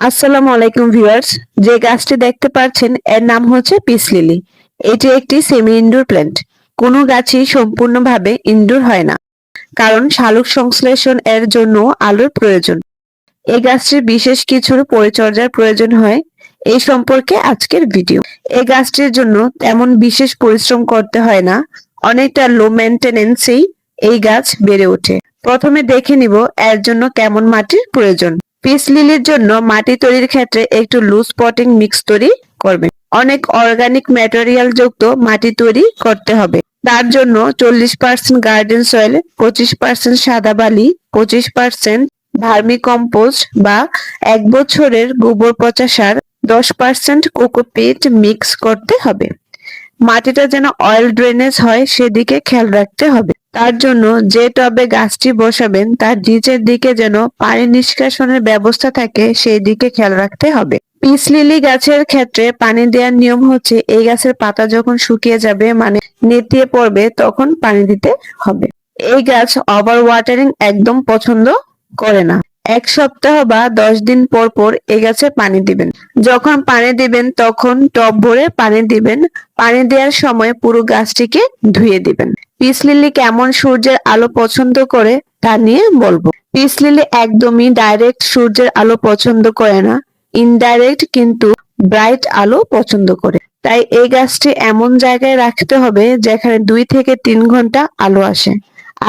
আসসালামু আলাইকুম ভিউয়ার্স। যে গাছটি দেখতে পাচ্ছেন এর নাম হচ্ছে পিস লিলি। এটি একটি সেমি ইনডোর প্ল্যান্ট। কোনো গাছই সম্পূর্ণভাবে ইনডোর হয় না, কারণ শালক সংশ্লেষণ এর জন্য আলোর প্রয়োজন। এই গাছটির বিশেষ কিছুর পরিচর্যার প্রয়োজন হয়, এই সম্পর্কে আজকের ভিডিও। এই গাছটির জন্য তেমন বিশেষ পরিশ্রম করতে হয় না, অনেকটা লো মেনটেনেন্সেই এই গাছ বেড়ে ওঠে। প্রথমে দেখে নিব এর জন্য কেমন মাটির প্রয়োজন। পিস লিলির জন্য মাটি তৈরির ক্ষেত্রে একটু লুজ পটিং মিক্স তৈরি করবেন। অনেক অর্গানিক ম্যাটেরিয়াল যুক্ত মাটি তৈরি করতে হবে। তার জন্য 40% গার্ডেন সয়েল, 25% সাদা বালি, 25% ভার্মি কম্পোস্ট বা 1 বছরের গোবর পচা সার, 10% কোকোপিট মিক্স করতে হবে। মাটিটা যেন অয়েল ড্রেনেজ হয় সেদিকে খেয়াল রাখতে হবে। তার জন্য যে টবে গাছটি বসাবেন তার নিচের দিকে যেন পানি নিষ্কাশনের ব্যবস্থা থাকে সেই দিকে খেয়াল রাখতে হবে। পিস লিলি গাছের ক্ষেত্রে পানি দেওয়ার নিয়ম হচ্ছে এই গাছের পাতা যখন শুকিয়ে যাবে, মানে নেতিয়ে পড়বে, তখন পানি দিতে হবে। এই গাছ ওভার ওয়াটারিং একদম পছন্দ করে না। 1 সপ্তাহ বা 10 দিন পর পর এই গাছে পানি দিবেন। যখন পানি দিবেন তখন টব ভরে পানি দিবেন। পানি দেওয়ার সময় পুরো গাছটিকে ধুয়ে দিবেন। পিস লিলি কেমন সূর্যের আলো পছন্দ করে তা নিয়ে বলবো। পিস লিলি একদমই ডাইরেক্ট সূর্যের আলো পছন্দ করে না, ইনডাইরেক্ট কিন্তু ব্রাইট আলো পছন্দ করে। তাই এই গাছটি এমন জায়গায় রাখতে হবে যেখানে 2 থেকে 3 ঘন্টা আলো আসে।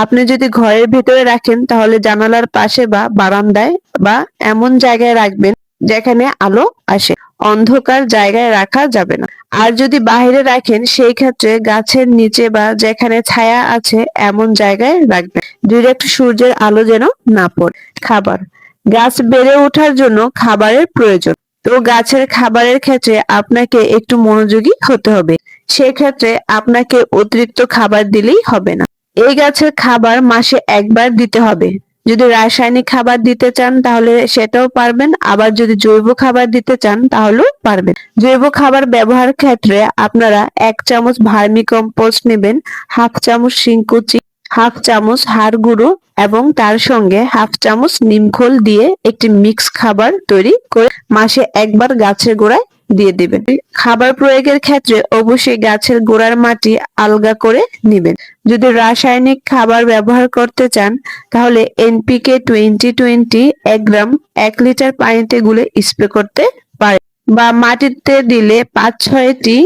আপনি যদি ঘরের ভিতরে রাখেন তাহলে জানালার পাশে বা বারান্দায় বা এমন জায়গায় রাখবেন যেখানে আলো আসে। অন্ধকার জায়গায় রাখা যাবে না। আর যদি বাইরে রাখেন সেই ক্ষেত্রে গাছের নিচে বা যেখানে ছায়া আছে এমন জায়গায় রাখবেন, ডিরেক্ট সূর্যের আলো যেন না পড়ে। খাবার, গাছ বেড়ে ওঠার জন্য খাবারের প্রয়োজন। তো গাছের খাবারের ক্ষেত্রে আপনাকে একটু মনোযোগী হতে হবে। সেক্ষেত্রে আপনাকে অতিরিক্ত খাবার দিলেই হবে না। এই গাছের খাবার মাসে একবার দিতে হবে। যদি রাসায়নিক খাবার দিতে চান তাহলে সেটাও পারবেন, আবার যদি জৈব খাবার দিতে চান তাহলেও পারবেন। জৈব খাবার ব্যবহার ক্ষেত্রে আপনারা 1 চামচ ভার্মি কম্পোস্ট নেবেন, 1/2 চামচ শিংকুচি, 1/2 চামচ হাড় গুঁড়ো এবং তার সঙ্গে 1/2 চামচ নিমখোল দিয়ে একটি মিক্স খাবার তৈরি করে মাসে একবার গাছের গোড়ায় দিয়ে দিবেন। খাবার প্রয়োগের ক্ষেত্রে অবশ্যই গাছের গোড়ার মাটি আলগা করে নিবেন। যদি রাসায়নিক খাবার ব্যবহার করতে চান তাহলে এনপিকে 20-20 1 গ্রাম 1 লিটার পানিতে গুলে স্প্রে করতে পারেন, বা মাটিতে দিলে 5-6টি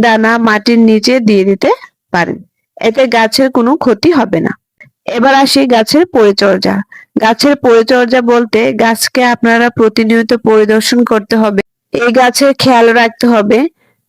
দানা মাটির নিচে দিয়ে দিতে পারেন। এতে গাছের কোনো ক্ষতি হবে না। এবার আসি গাছের পরিচর্যা। গাছের পরিচর্যা বলতে গাছকে আপনারা প্রতিনিয়ত পরিদর্শন করতে হবে। এই গাছের খেয়াল রাখতে হবে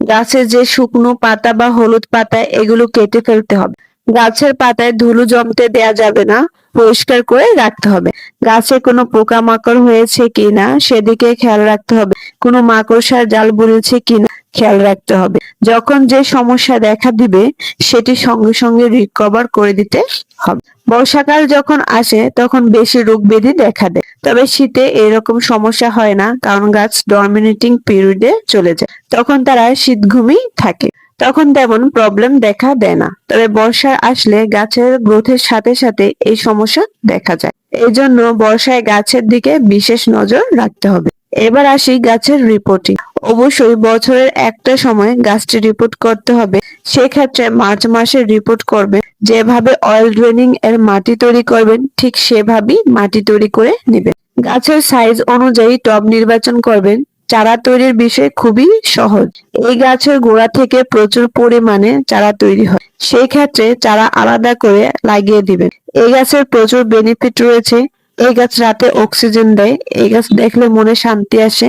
গাছের যে শুকনো পাতা বা হলুদ পাতা এগুলো কেটে ফেলতে হবে। গাছের পাতায় ধুলো জমতে দেয়া যাবে না, পরিষ্কার করে রাখতে হবে। গাছে কোনো পোকামাকড় হয়েছে কিনা সেদিকে খেয়াল রাখতে হবে। কোনো মাকড়সার জাল বুনেছে কিনা খেয়াল রাখতে হবে। যখন যে সমস্যা দেখা দিবে সেটি সঙ্গে সঙ্গে রিকভার করে দিতে হবে। বর্ষাকাল যখন আসে তখন বেশি রোগ ব্যাধি দেখা দেয়, তবে শীতে এরকম সমস্যা হয় না, কারণ গাছ ডরমিনেটিং পিরিয়ডে চলে যায়। তখন তারা শীত ঘুমেই থাকে, তখন তেমন প্রবলেম দেখা দেয় না। তবে বর্ষা আসলে গাছের গ্রোথের সাথে সাথে এই সমস্যা দেখা যায়। এই জন্য বর্ষায় গাছের দিকে বিশেষ নজর রাখতে হবে। এবার আসি গাছের রিপোর্টিং। অবশ্যই বছরের একটা সময় গাছটি রিপোর্ট করতে হবে। সেক্ষেত্রে মার্চ মাসে রিপোর্ট করবেন। যেভাবে অয়েল ড্রেনিং এর মাটি তৈরি করবেন ঠিক সেভাবেই মাটি তৈরি করে নেবেন। গাছের সাইজ অনুযায়ী টব নির্বাচন করবেন। চারা তৈরির বিষয় খুবই সহজ। এই গাছের গোড়া থেকে প্রচুর পরিমাণে চারা তৈরি হয়, সেই ক্ষেত্রে চারা আলাদা করে লাগিয়ে দিবেন। এই গাছের প্রচুর বেনিফিট রয়েছে। এই গাছ রাতে অক্সিজেন দেয়। এই গাছ দেখলে মনে শান্তি আসে,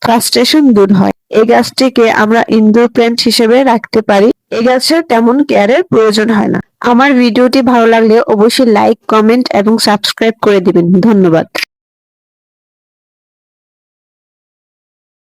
ফ্রাস্ট্রেশন দূর হয়। এই গাছটিকে আমরা ইনডোর প্ল্যান্ট হিসেবে রাখতে পারি। এই গাছের তেমন কেয়ারের প্রয়োজন হয় না। আমার ভিডিওটি ভালো লাগলে অবশ্যই লাইক, কমেন্ট এবং সাবস্ক্রাইব করে দিবেন। ধন্যবাদ।